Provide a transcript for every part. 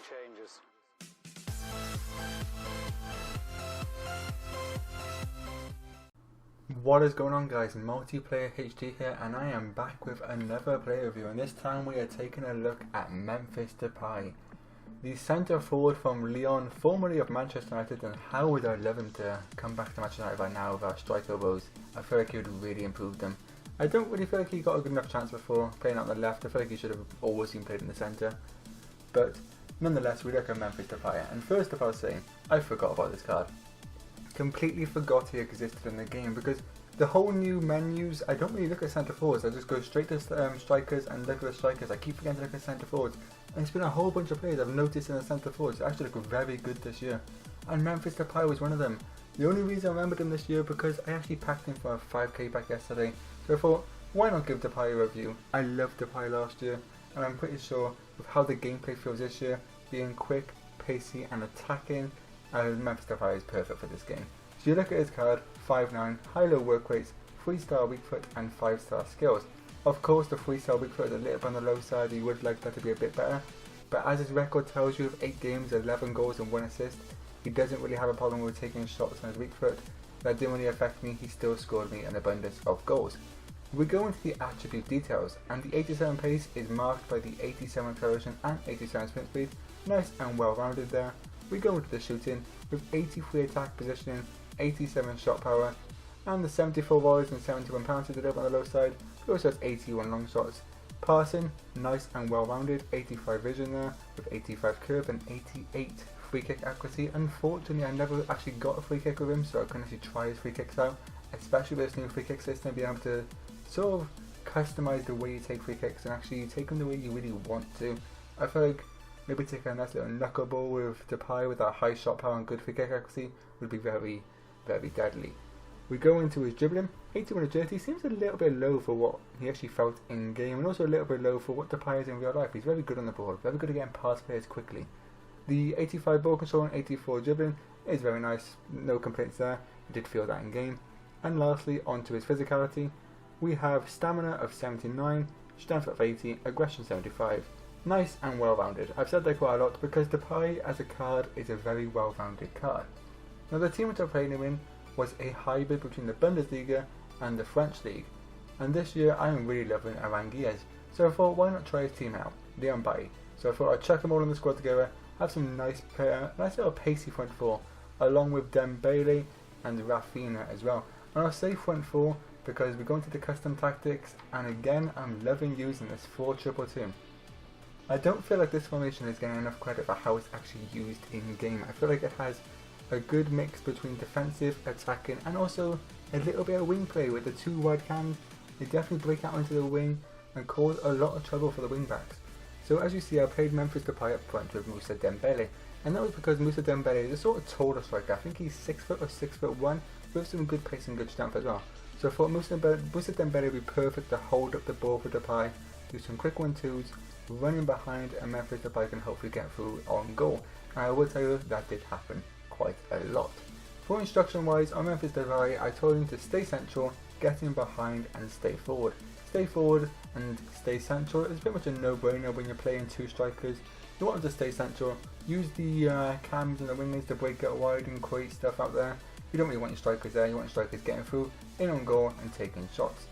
changes. What is going on, guys? Multiplayer HD here, and I am back with another player review, and this time we are taking a look at Memphis Depay, the centre forward from Lyon, formerly of Manchester United, and how would I love him to come back to Manchester United right now with our striker woes. I feel like he would really improve them. I don't really feel like he got a good enough chance before playing out on the left. I feel like he should have always been played in the centre, but nonetheless we look at Memphis Depay, and first of all saying, I forgot about this card. Completely forgot he existed in the game, because the whole new menus, I don't really look at centre forwards. I just go straight to strikers and look at the strikers. I keep forgetting to look at centre forwards, and it's been a whole bunch of players I've noticed in the centre forwards actually look very good this year, and Memphis Depay was one of them. The only reason I remembered him this year because I actually packed him for a 5k pack yesterday, so I thought, why not give Depay a review? I loved Depay last year, and I'm pretty sure with how the gameplay feels this year, being quick, pacey and attacking, Memphis Depay is perfect for this game. So you look at his card, 5'9", high-low work rates, 3-star weak foot and 5-star skills. Of course the 3-star weak foot is a little bit on the low side, you would like that to be a bit better, but as his record tells you, with 8 games, 11 goals and 1 assist, he doesn't really have a problem with taking shots on his weak foot. That didn't really affect me, he still scored me an abundance of goals. We go into the attribute details, and the 87 pace is marked by the 87 acceleration and 87 sprint speed, nice and well rounded there. We go into the shooting with 83 attack positioning, 87 shot power, and the 74 volleys and 71 pounds to deliver on the low side. He also has 81 long shots. Passing, nice and well rounded, 85 vision there, with 85 curve and 88 free kick accuracy. Unfortunately I never actually got a free kick with him, so I couldn't actually try his free kicks out, especially with this new free kick system, being able to sort of customize the way you take free kicks and actually take them the way you really want to. I feel like maybe taking a nice little knuckleball with Depay with that high shot power and good free kick accuracy would be very, very deadly. We go into his dribbling, 81 agility, seems a little bit low for what he actually felt in game, and also a little bit low for what Depay is in real life. He's very good on the ball, very good at getting past players quickly. The 85 ball control and 84 dribbling is very nice, no complaints there, he did feel that in game. And lastly, onto his physicality, we have stamina of 79, strength of 80, aggression 75. Nice and well rounded. I've said that quite a lot because Depay as a card is a very well rounded card. Now the team which I played him in was a hybrid between the Bundesliga and the French League, and this year I am really loving Aranguiz, so I thought why not try his team out, Leon Bailly. So I thought I'd chuck them all in the squad together, have some nice little pacey front four, along with Dembele and Rafinha as well. And I'll say front four because we go into the custom tactics, and again I'm loving using this 4-2-2. I don't feel like this formation is getting enough credit for how it's actually used in game. I feel like it has a good mix between defensive, attacking and also a little bit of wing play with the 2 wide cams. They definitely break out into the wing and cause a lot of trouble for the wing backs. So as you see, I played Memphis Depay up front with Moussa Dembele, and that was because Moussa Dembele is a sort of taller striker. I think he's 6 foot or 6'1", with some good pace and good strength as well. So I thought Moussa Dembele would be perfect to hold up the ball for Depay, do some quick 1-2s, running behind, and Memphis Depay can hopefully get through on goal. And I will tell you that did happen quite a lot. For instruction wise on Memphis Depay, I told him to stay central, get in behind and stay forward. Stay forward and stay central is pretty much a no-brainer when you're playing 2 strikers. You want them to stay central, use the cams and the wingers to break out wide and create stuff out there. You don't really want your strikers there, you want your strikers getting through, in on goal and taking shots.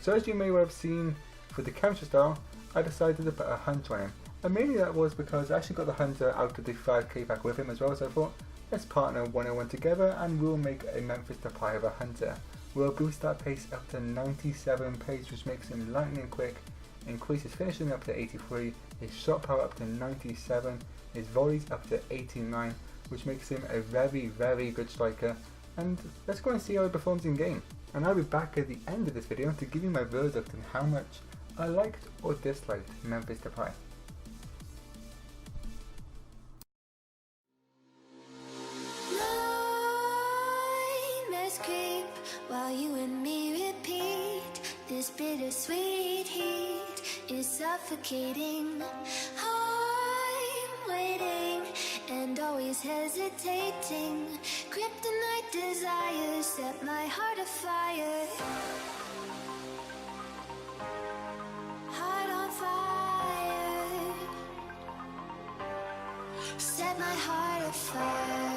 So as you may well have seen, for the chemistry style, I decided to put a hunter on him. And mainly that was because I actually got the hunter out of the 5k pack with him as well, so I thought, let's partner 101 together and we'll make a Memphis Depay of a hunter. We'll boost that pace up to 97 pace, which makes him lightning quick, increase his finishing up to 83, his shot power up to 97, his volleys up to 89, which makes him a very, very good striker. And let's go and see how he performs in game. And I'll be back at the end of this video to give you my verdict on how much I liked or disliked Memphis Depay. While you and me repeat, this bittersweet heat is suffocating. I'm waiting and always hesitating. Kryptonite desires set my heart afire. Heart on fire. set my heart afire.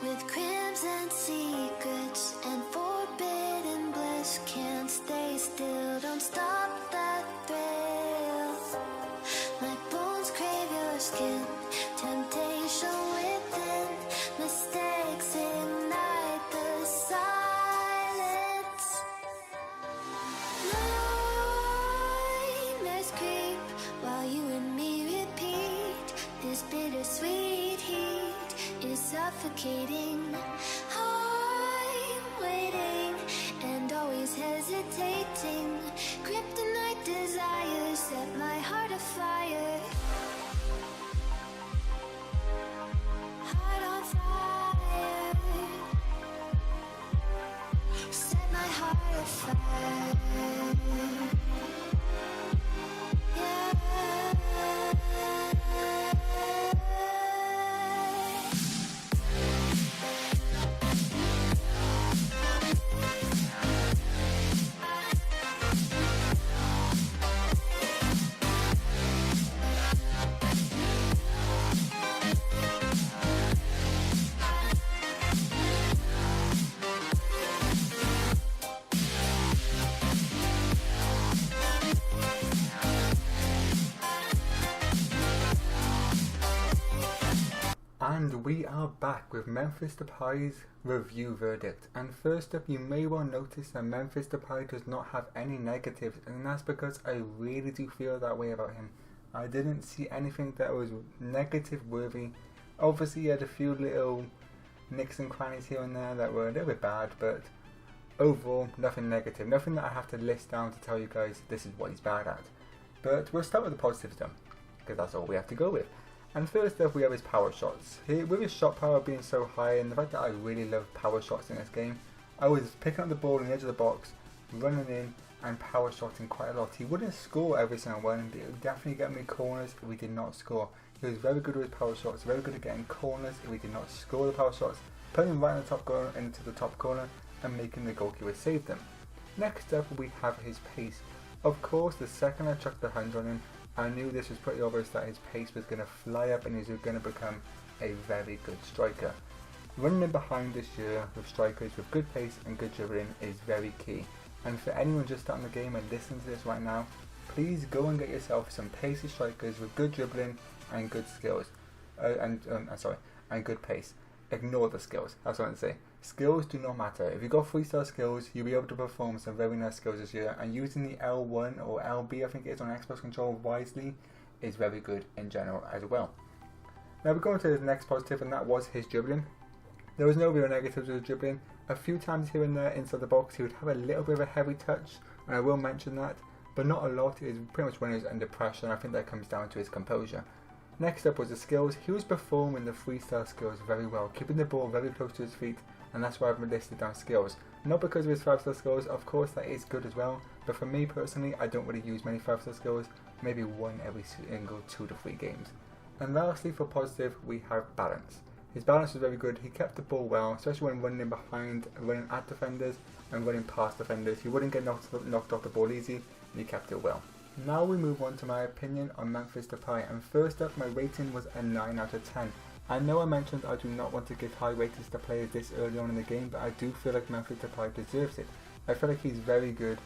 With crimson secrets and forbidden bliss, can't stay still, don't stop that thrill. My bones crave your skin, temptation within, mistakes ignite the silence. Nightmares creep while you and me repeat, this bittersweet heat is suffocating. I'm waiting and always hesitating. Kryptonite desires set my heart afire. Heart on fire. Set my heart afire. Yeah. And we are back with Memphis Depay's review verdict. And first up, you may well notice that Memphis Depay does not have any negatives, and that's because I really do feel that way about him. I didn't see anything that was negative worthy. Obviously, he had a few little nicks and crannies here and there that were a little bit bad, but overall, nothing negative. Nothing that I have to list down to tell you guys this is what he's bad at. But we'll start with the positives though, because that's all we have to go with. And first up, we have his power shots. With his shot power being so high, and the fact that I really love power shots in this game, I was picking up the ball in the edge of the box, running in and power shotting quite a lot. He wouldn't score every single one, and it would definitely get me corners if we did not score. He was very good with his power shots, very good at getting corners if we did not score the power shots, putting them right in the top corner into the top corner and making the goalkeeper save them. Next up, we have his pace. Of course, the second I chucked the 100 on him, I knew this was pretty obvious that his pace was going to fly up and he was going to become a very good striker. Running in behind this year with strikers with good pace and good dribbling is very key. And for anyone just starting the game and listening to this right now, please go and get yourself some pacey strikers with good dribbling and good skills. And good pace. Ignore the skills, that's what I'm saying. Skills do not matter. If you've got 3-star skills, you'll be able to perform some very nice skills this year, and using the L1 or LB I think it is on Xbox controller wisely is very good in general as well. Now we're going to the next positive, and that was his dribbling. There was no real negatives with his dribbling. A few times here and there inside the box he would have a little bit of a heavy touch, and I will mention that, but not a lot. It is pretty much when he was under pressure, and I think that comes down to his composure. Next up was the skills. He was performing the 3-star skills very well, keeping the ball very close to his feet, and that's why I've listed down skills. Not because of his 5-star skills, of course that is good as well, but for me personally, I don't really use many 5-star skills, maybe one every single 2 to 3 games. And lastly, for positive, we have balance. His balance was very good. He kept the ball well, especially when running in behind, running at defenders and running past defenders. He wouldn't get knocked off the ball easy, and he kept it well. Now we move on to my opinion on Memphis Depay, and first up, my rating was a 9 out of 10. I know I mentioned I do not want to give high ratings to players this early on in the game, but I do feel like Memphis Depay deserves it. I feel like he's very good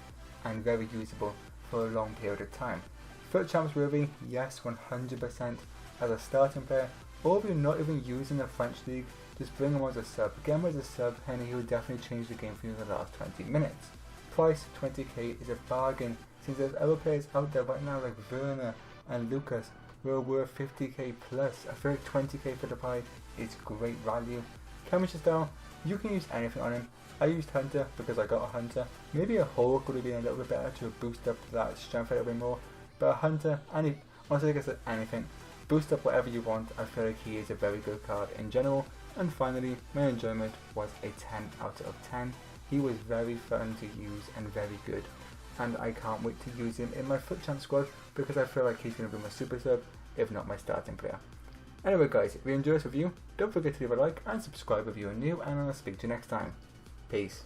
and very usable for a long period of time. Foot champs worthy, yes, 100%. As a starting player, or if you're not even using the French league, just bring him as a sub. Get him as a sub and he will definitely change the game for you in the last 20 minutes. Price 20k is a bargain, since there's other players out there right now like Werner and Lucas were worth 50k plus. I feel like 20k for Depay is great value. Chemistry style, you can use anything on him. I used Hunter because I got a Hunter. Maybe a Hulk would have been a little bit better to boost up that strength a little bit more. But a Hunter, honestly, like I said, anything. Boost up whatever you want. I feel like he is a very good card in general. And finally, my enjoyment was a 10 out of 10. He was very fun to use and very good. And I can't wait to use him in my FUT Champ squad because I feel like he's going to be my super sub, if not my starting player. Anyway guys, if you enjoyed this review, don't forget to leave a like and subscribe if you are new, and I'll speak to you next time. Peace.